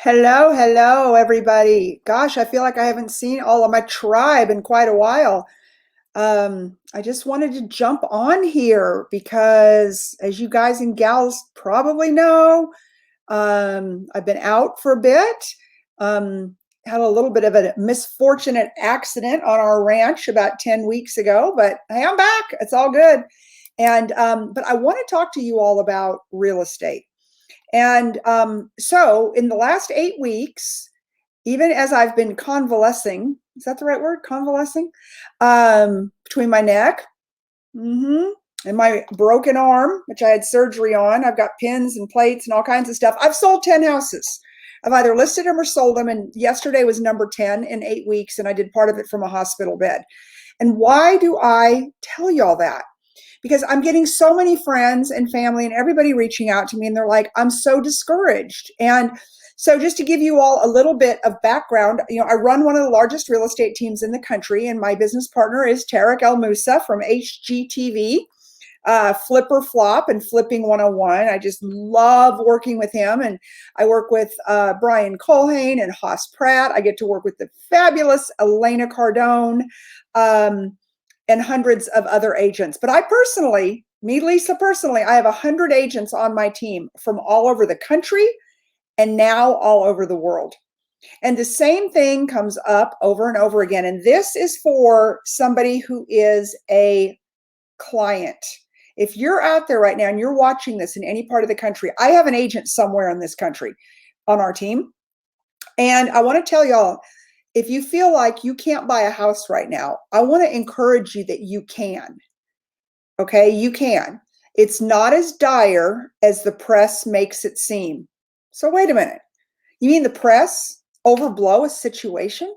Hello, hello, everybody. Gosh, I feel like I haven't seen all of my tribe in quite a while. I just wanted to jump on here because, as you guys and gals probably know, I've been out for a bit. Had a little bit of a misfortunate accident on our ranch about 10 weeks ago, but hey, I'm back. It's all good. But I want to talk to you all about real estate. So in the last 8 weeks, even as I've been convalescing, is that the right word? Convalescing? Between my neck and my broken arm, which I had surgery on. I've got pins and plates and all kinds of stuff. I've sold 10 houses. I've either listed them or sold them. And yesterday was number 10 in 8 weeks. And I did part of it from a hospital bed. And why do I tell y'all that? Because I'm getting so many friends and family and everybody reaching out to me, and they're like, I'm so discouraged. And so just to give you all a little bit of background, I run one of the largest real estate teams in the country, and my business partner is Tarek El Moussa from HGTV, Flipper Flop and Flipping 101. I just love working with him. And I work with Brian Colhane and Haas Pratt. I get to work with the fabulous Elena Cardone. And hundreds of other agents. But I personally, Lisa personally, I have 100 agents on my team from all over the country and now all over the world. And the same thing comes up over and over again. And this is for somebody who is a client. If you're out there right now and you're watching this in any part of the country, I have an agent somewhere in this country on our team. And I want to tell y'all, if you feel like you can't buy a house right now, I want to encourage you that you can. Okay, you can. It's not as dire as the press makes it seem. So wait a minute. You mean the press overblow a situation?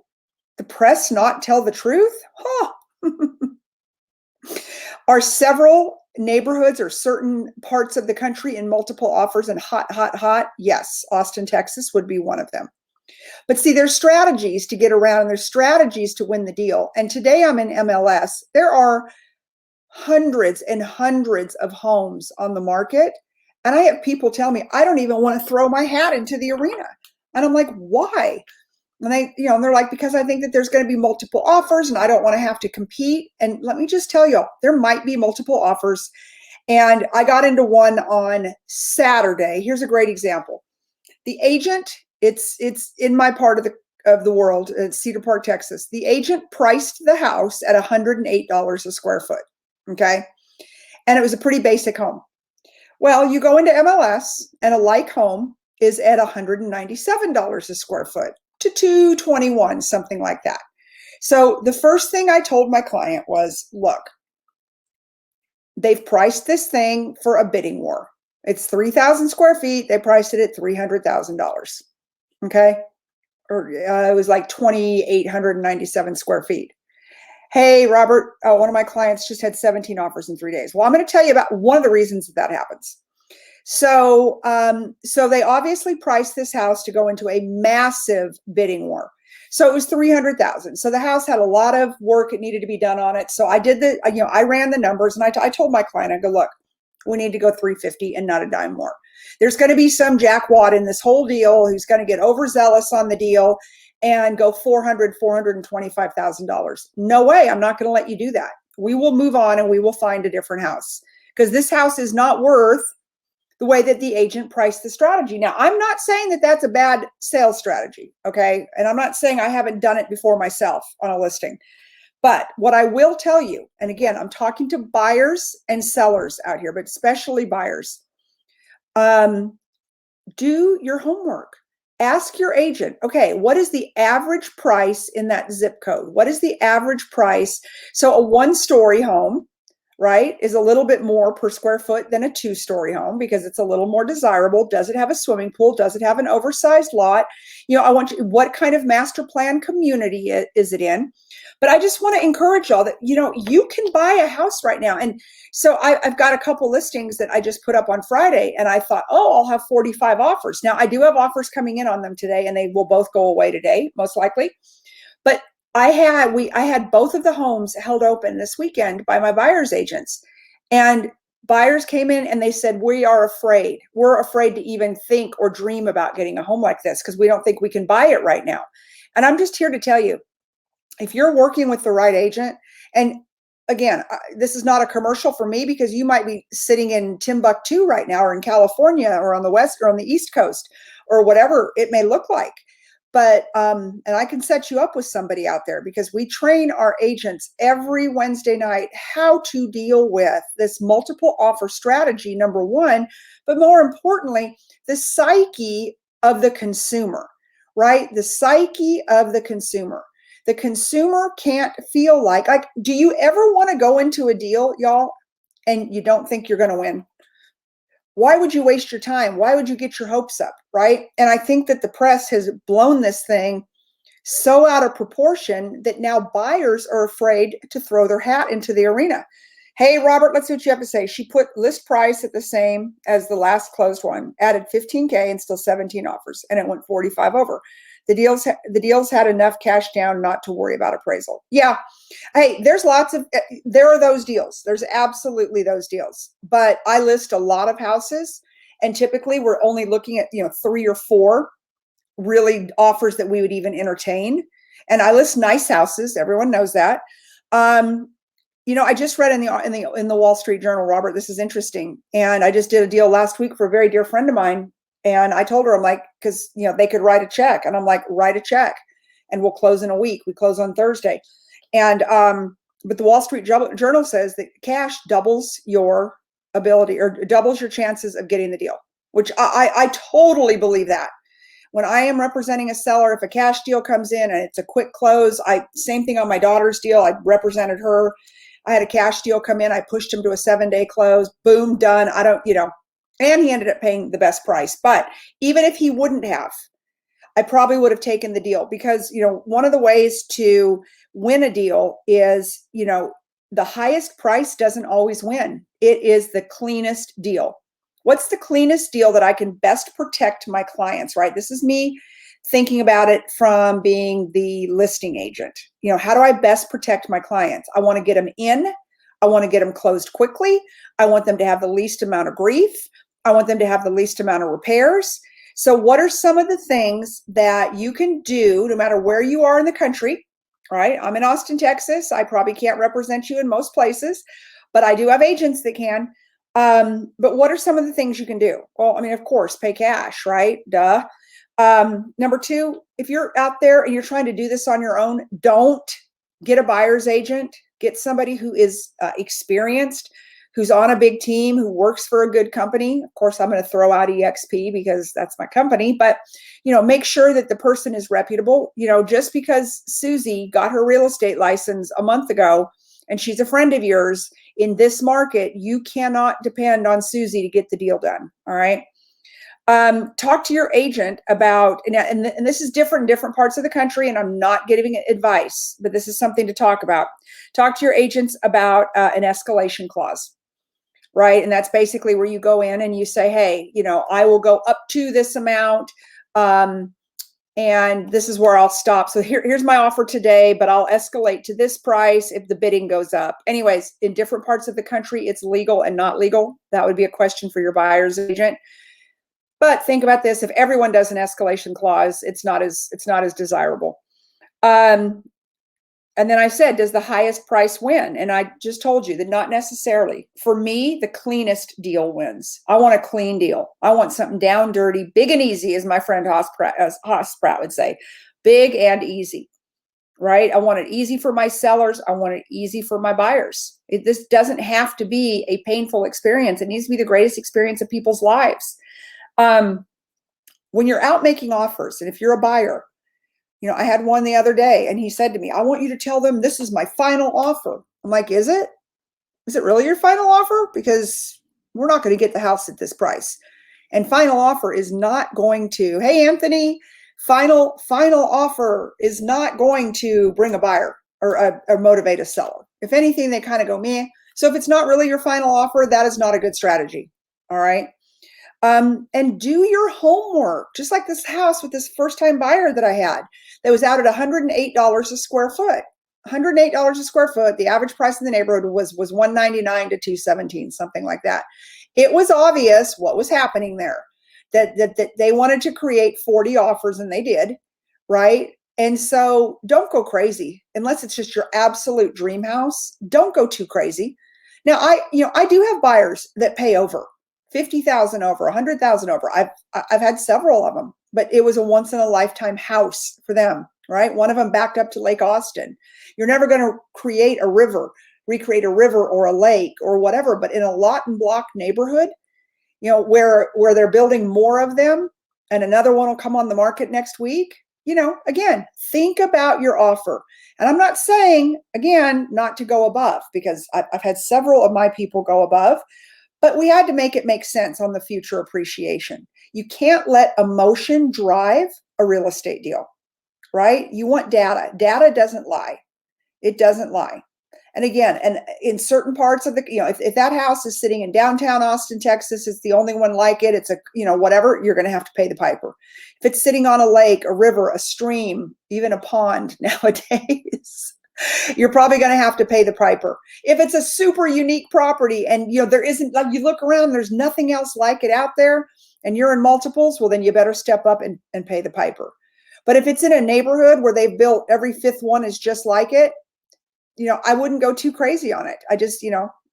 The press not tell the truth? Huh. Are several neighborhoods or certain parts of the country in multiple offers and hot, hot, hot? Yes, Austin, Texas would be one of them. But see, there's strategies to get around and there's strategies to win the deal. And today I'm in MLS. There are hundreds and hundreds of homes on the market. And I have people tell me, I don't even want to throw my hat into the arena. And I'm like, why? And and they're like, because I think that there's going to be multiple offers and I don't want to have to compete. And let me just tell you, there might be multiple offers. And I got into one on Saturday. Here's a great example. The agent, it's in my part of the world, Cedar Park, Texas. The agent priced the house at $108 a square foot. Okay. And it was a pretty basic home. Well, you go into MLS and a like home is at $197 a square foot to $221, something like that. So the first thing I told my client was, look, they've priced this thing for a bidding war. It's 3,000 square feet. They priced it at $300,000. Okay. Or it was like 2,897 square feet. Hey, Robert, one of my clients just had 17 offers in 3 days. Well, I'm going to tell you about one of the reasons that happens. So they obviously priced this house to go into a massive bidding war. So it was 300,000. So the house had a lot of work. It needed to be done on it. So I did I ran the numbers and I told my client, I go, look, we need to go 350 and not a dime more. There's going to be some jackwad in this whole deal who's going to get overzealous on the deal and go $425,000. No way. I'm not going to let you do that. We will move on and we will find a different house because this house is not worth the way that the agent priced the strategy. Now, I'm not saying that that's a bad sales strategy. Okay. And I'm not saying I haven't done it before myself on a listing. But what I will tell you, and again, I'm talking to buyers and sellers out here, but especially buyers, do your homework. Ask your agent, okay, what is the average price in that zip code? What is the average price? So a one-story home, right, is a little bit more per square foot than a two-story home because it's a little more desirable. Does it have a swimming pool? Does it have an oversized lot? What kind of master plan community is it in? But I just want to encourage y'all that, you can buy a house right now. And so I've got a couple listings that I just put up on Friday and I thought, I'll have 45 offers. Now I do have offers coming in on them today and they will both go away today, most likely. But I had both of the homes held open this weekend by my buyer's agents. And buyers came in and they said, we are afraid. We're afraid to even think or dream about getting a home like this because we don't think we can buy it right now. And I'm just here to tell you, if you're working with the right agent, and again, this is not a commercial for me because you might be sitting in Timbuktu right now or in California or on the West or on the East Coast or whatever it may look like. But, and I can set you up with somebody out there because we train our agents every Wednesday night how to deal with this multiple offer strategy, number one, but more importantly, the psyche of the consumer, right? The psyche of the consumer. The consumer can't feel like, do you ever want to go into a deal, y'all, and you don't think you're going to win? Why would you waste your time? Why would you get your hopes up, right? And I think that the press has blown this thing so out of proportion that now buyers are afraid to throw their hat into the arena. Hey, Robert, let's see what you have to say. She put list price at the same as the last closed one, added 15K and still 17 offers, and it went 45 over. The deals had enough cash down not to worry about appraisal. Yeah. Hey, there are those deals. There's absolutely those deals. But I list a lot of houses, and typically we're only looking at, 3 or 4 really offers that we would even entertain. And I list nice houses. Everyone knows that. I just read in the Wall Street Journal, Robert, this is interesting. And I just did a deal last week for a very dear friend of mine. And I told her, I'm like, because, they could write a check. And I'm like, write a check and we'll close in a week. We close on Thursday. And, but the Wall Street Journal says that cash doubles your ability or doubles your chances of getting the deal, which I totally believe that. When I am representing a seller, if a cash deal comes in and it's a quick close, same thing on my daughter's deal. I represented her. I had a cash deal come in. I pushed him to a 7-day close. Boom, done. And he ended up paying the best price. But even if he wouldn't have, I probably would have taken the deal because, one of the ways to win a deal is, the highest price doesn't always win. It is the cleanest deal. What's the cleanest deal that I can best protect my clients, right? This is me thinking about it from being the listing agent. How do I best protect my clients? I want to get them in. I want to get them closed quickly. I want them to have the least amount of grief. I want them to have the least amount of repairs. So what are some of the things that you can do no matter where you are in the country, right? I'm in Austin, Texas. I probably can't represent you in most places, but I do have agents that can. But what are some of the things you can do? Well, of course, pay cash, right? Duh. Number 2, if you're out there and you're trying to do this on your own, don't get a buyer's agent. Get somebody who is experienced, who's on a big team, who works for a good company. Of course, I'm going to throw out EXP because that's my company, but, make sure that the person is reputable. Just because Susie got her real estate license a month ago and she's a friend of yours in this market, you cannot depend on Susie to get the deal done. All right. Talk to your agent about, and this is different in different parts of the country, and I'm not giving advice, but this is something to talk about. Talk to your agents about an escalation clause, right? And that's basically where you go in and you say, hey, I will go up to this amount, and this is where I'll stop. So here's my offer today, but I'll escalate to this price if the bidding goes up. Anyways, in different parts of the country, it's legal and not legal. That would be a question for your buyer's agent. But think about this: if everyone does an escalation clause, it's not as desirable. And then I said, does the highest price win? And I just told you that not necessarily. For me, the cleanest deal wins. I want a clean deal. I want something down dirty, big and easy, as my friend Haas Pratt would say, big and easy, right? I want it easy for my sellers. I want it easy for my buyers. This doesn't have to be a painful experience. It needs to be the greatest experience of people's lives. When you're out making offers, and if you're a buyer, I had one the other day and he said to me, I want you to tell them this is my final offer. I'm like, is it? Is it really your final offer? Because we're not going to get the house at this price. And final offer is not going to, hey, Anthony, final offer is not going to bring a buyer or motivate a seller. If anything, they kind of go, meh. So if it's not really your final offer, that is not a good strategy. All right. And do your homework, just like this house with this first-time buyer that I had that was out at $108 a square foot. $108 a square foot. The average price in the neighborhood was $199 to $217, something like that. It was obvious what was happening there, that they wanted to create 40 offers, and they did, right? And so don't go crazy unless it's just your absolute dream house. Don't go too crazy. Now, I do have buyers that pay over 50,000, over 100,000 over. I've had several of them, but it was a once in a lifetime house for them, right? One of them backed up to Lake Austin. You're never going to recreate a river or a lake or whatever, but in a lot and block neighborhood, where they're building more of them, and another one will come on the market next week. Again, think about your offer. And I'm not saying, again, not to go above, because I've had several of my people go above, but we had to make it make sense on the future appreciation. You can't let emotion drive a real estate deal, right? You want data. Data doesn't lie. It doesn't lie. And again, and in certain parts of the, if that house is sitting in downtown Austin, Texas, it's the only one like it, it's a, whatever, you're going to have to pay the piper. If it's sitting on a lake, a river, a stream, even a pond nowadays, you're probably going to have to pay the piper. If it's a super unique property and, there isn't, like, you look around, there's nothing else like it out there, and you're in multiples, well, then you better step up and pay the piper. But if it's in a neighborhood where they've built every fifth one is just like it, I wouldn't go too crazy on it. I just,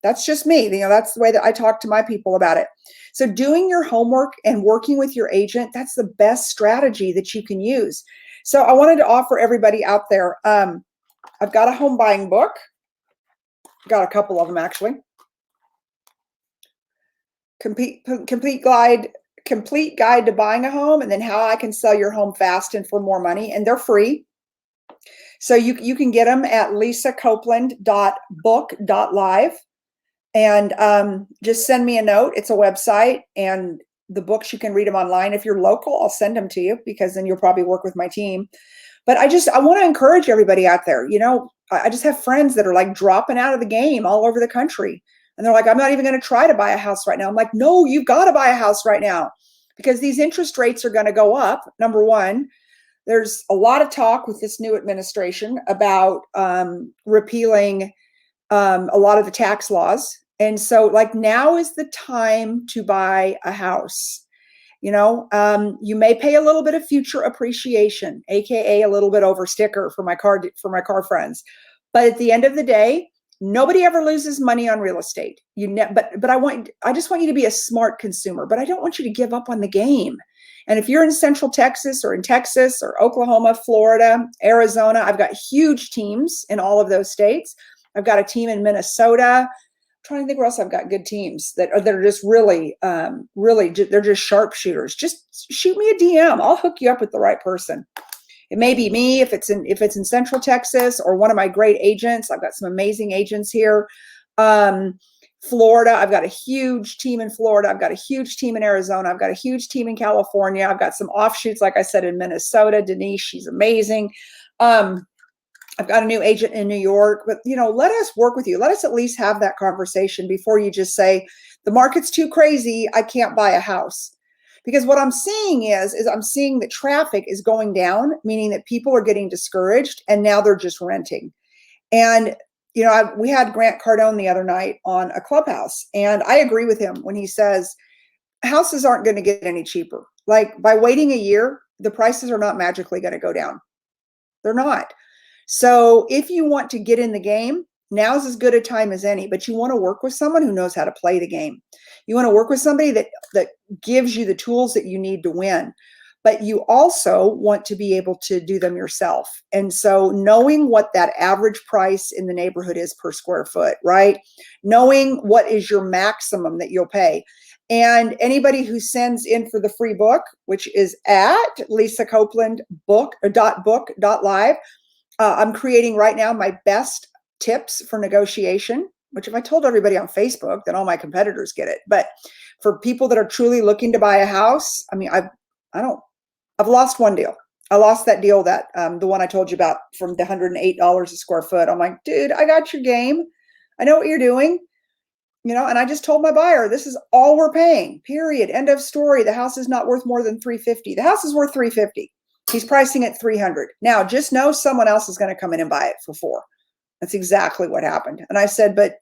that's just me. That's the way that I talk to my people about it. So doing your homework and working with your agent, that's the best strategy that you can use. So I wanted to offer everybody out there, I've got a home buying book. Got a couple of them, actually. Complete guide to buying a home, and then how I can sell your home fast and for more money. And they're free. So you can get them at lisacopeland.book.live, and just send me a note. It's a website, and the books, you can read them online. If you're local, I'll send them to you, because then you'll probably work with my team. But I want to encourage everybody out there. I just have friends that are like dropping out of the game all over the country. And they're like, I'm not even going to try to buy a house right now. I'm like, no, you've got to buy a house right now, because these interest rates are going to go up. Number one. There's a lot of talk with this new administration about repealing a lot of the tax laws. And so, like, now is the time to buy a house. You may pay a little bit of future appreciation, AKA a little bit over sticker for my car friends. But at the end of the day, nobody ever loses money on real estate. But I just want you to be a smart consumer, but I don't want you to give up on the game. And if you're in Central Texas or in Texas or Oklahoma, Florida, Arizona, I've got huge teams in all of those states. I've got a team in Minnesota. I'm trying to think where else I've got good teams that are just really, they're just sharpshooters. Just shoot me a DM. I'll hook you up with the right person. It may be me if it's in Central Texas, or one of my great agents. I've got some amazing agents here. Florida, I've got a huge team in Florida. I've got a huge team in Arizona. I've got a huge team in California. I've got some offshoots, like I said, in Minnesota. Denise, she's amazing. I've got a new agent in New York. But, let us work with you. Let us at least have that conversation before you just say, the market's too crazy, I can't buy a house. Because what I'm seeing is I'm seeing that traffic is going down, meaning that people are getting discouraged, and now they're just renting. And we had Grant Cardone the other night on a Clubhouse, and I agree with him when he says houses aren't going to get any cheaper. Like, by waiting a year, the prices are not magically going to go down. They're not. So if you want to get in the game, now's as good a time as any, but you want to work with someone who knows how to play the game. You want to work with somebody that gives you the tools that you need to win. But you also want to be able to do them yourself. And so knowing what that average price in the neighborhood is per square foot, right? Knowing what is your maximum that you'll pay. And anybody who sends in for the free book, which is at lisacopeland.book.live, I'm creating right now my best tips for negotiation, which if I told everybody on Facebook, then all my competitors get it. But for people that are truly looking to buy a house, I mean, I've lost one deal. I lost that deal, that the one I told you about, from the $108 a square foot. I'm like, dude, I got your game. I know what you're doing. And I just told my buyer, this is all we're paying, period. End of story. The house is not worth more than $350. The house is worth $350. He's pricing at $300. Now, just know someone else is going to come in and buy it for $400. That's exactly what happened. And I said, but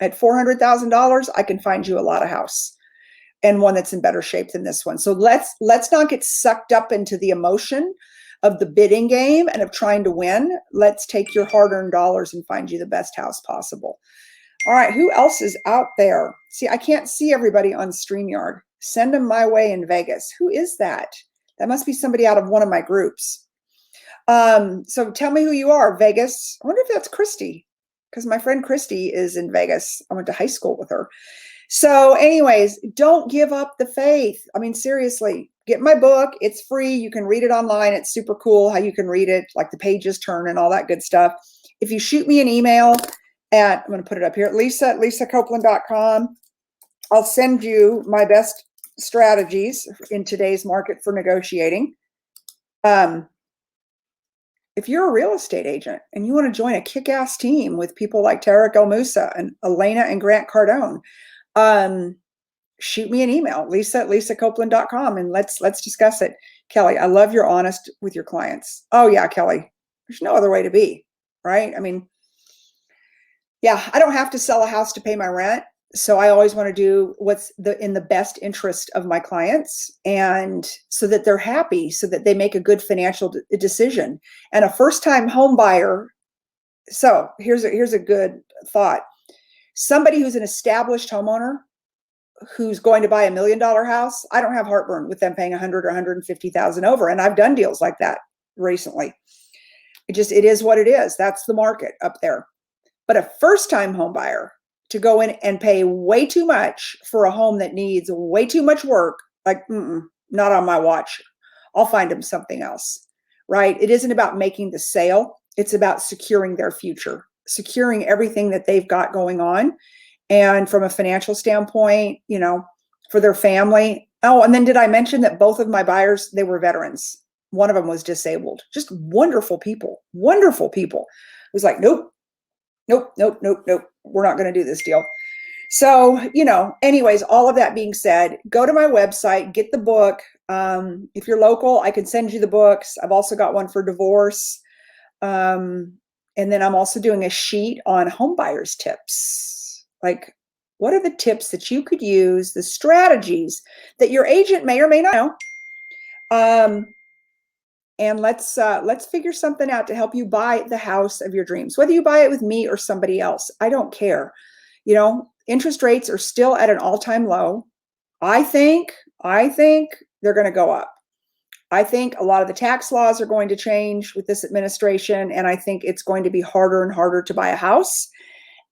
at $400,000, I can find you a lot of house, and one that's in better shape than this one. So let's not get sucked up into the emotion of the bidding game and of trying to win. Let's take your hard-earned dollars and find you the best house possible. All right, who else is out there? See, I can't see everybody on StreamYard. Send them my way in Vegas. Who is that? That must be somebody out of one of my groups. So tell me who you are, Vegas. I wonder if that's Christy, because my friend Christy is in Vegas. I went to high school with her. So anyways, don't give up the faith. I mean, seriously, get my book. It's free. You can read it online. It's super cool how you can read it, like the pages turn and all that good stuff. If you shoot me an email at, I'm going to put it up here, lisacopeland.com, I'll send you my best strategies in today's market for negotiating. If you're a real estate agent and you want to join a kick-ass team with people like Tarek El Moussa and Elena and Grant Cardone, shoot me an email, lisa@lisacopeland.com, and let's discuss it. Kelly, I love you're honest with your clients. Oh yeah, Kelly, there's no other way to be, right? I mean, yeah, I don't have to sell a house to pay my rent. So I always want to do what's in the best interest of my clients, and so that they're happy, so that they make a good financial decision. And a first-time home buyer. So here's a good thought. Somebody who's an established homeowner who's going to buy $1 million house, I don't have heartburn with them paying 100 or 150,000 over. And I've done deals like that recently. It is what it is. That's the market up there. But a first-time home buyer to go in and pay way too much for a home that needs way too much work, like, not on my watch. I'll find them something else, right? It isn't about making the sale. It's about securing their future, securing everything that they've got going on. And from a financial standpoint, you know, for their family. Oh, and then did I mention that both of my buyers, they were veterans? One of them was disabled. Just wonderful people, wonderful people. It was like, nope. We're not going to do this deal. So, you know, anyways, all of that being said, go to my website, get the book. If you're local, I can send you the books. I've also got one for divorce. And then I'm also doing a sheet on home buyers tips. Like, what are the tips that you could use, the strategies that your agent may or may not know? And let's figure something out to help you buy the house of your dreams. Whether you buy it with me or somebody else, I don't care. You know, interest rates are still at an all-time low. I think they're going to go up. I think a lot of the tax laws are going to change with this administration, and I think it's going to be harder and harder to buy a house.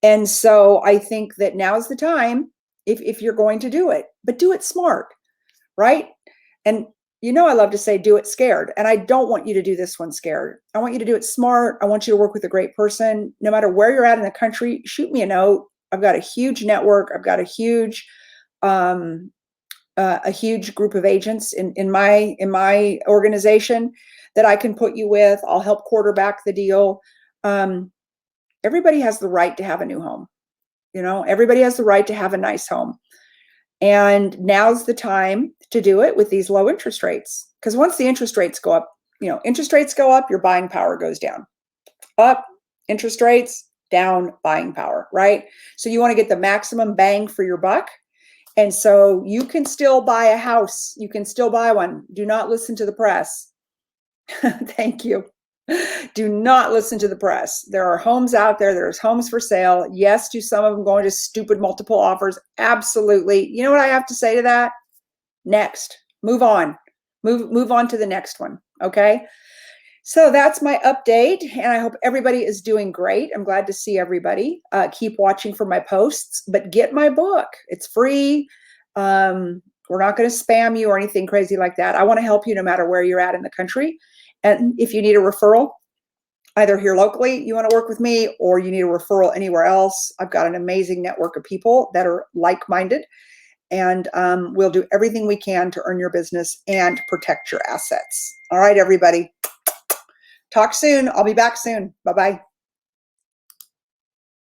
And so I think that now's the time if you're going to do it, but do it smart, right? And you know, I love to say, do it scared. And I don't want you to do this one scared. I want you to do it smart. I want you to work with a great person. No matter where you're at in the country, shoot me a note. I've got a huge network. I've got a huge group of agents in my organization that I can put you with. I'll help quarterback the deal. Everybody has the right to have a new home. You know, everybody has the right to have a nice home. And now's the time to do it with these low interest rates. Because once the interest rates go up, you know, interest rates go up, your buying power goes down. Up, interest rates, down, buying power, right? So you want to get the maximum bang for your buck. And so you can still buy a house. You can still buy one. Do not listen to the press. Thank you. Do not listen to the press. There are homes out there. There's homes for sale. Yes, do some of them go into stupid multiple offers? Absolutely. You know what I have to say to that? Next. Move on. Move on to the next one. Okay. So that's my update, and I hope everybody is doing great. I'm glad to see everybody. Keep watching for my posts, but get my book. It's free. We're not going to spam you or anything crazy like that. I want to help you no matter where you're at in the country. And if you need a referral, either here locally, you want to work with me, or you need a referral anywhere else, I've got an amazing network of people that are like-minded, and we'll do everything we can to earn your business and protect your assets. All right, everybody. Talk soon. I'll be back soon. Bye-bye.